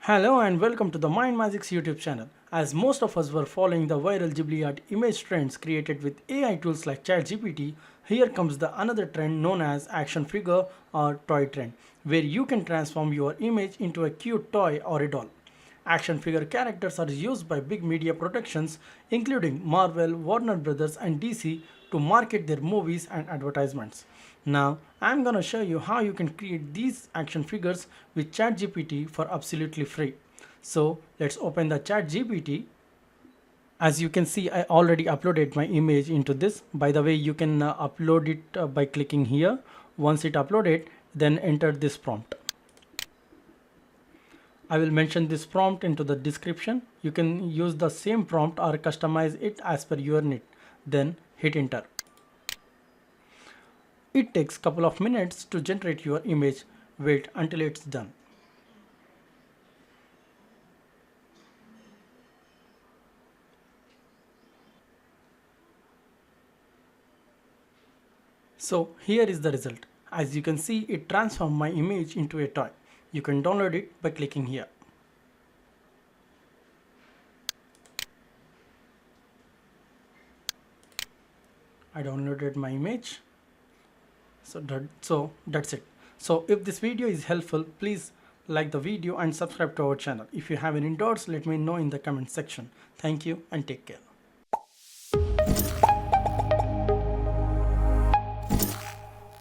Hello and welcome to the MindMajix YouTube channel. As most of us were following the viral Ghibli art image trends created with AI tools like ChatGPT, here comes the another trend known as action figure or toy trend, where you can transform your image into a cute toy or a doll. Action figure characters are used by big media productions including Marvel, Warner Brothers and DC to market their movies and advertisements. Now, I'm gonna show you how you can create these action figures with ChatGPT for absolutely free. So, let's open the ChatGPT. As you can see, I already uploaded my image into this. By the way, you can upload it by clicking here. Once it uploaded, then enter this prompt. I will mention this prompt into the description. You can use the same prompt or customize it as per your need. Then hit enter. It takes couple of minutes to generate your image. Wait until it's done. So here is the result. As you can see, it transformed my image into a toy. You can download it by clicking here. I downloaded my image. So that's it. So if this video is helpful, please like the video and subscribe to our channel. If you have any doubts, let me know in the comment section. Thank you and take care.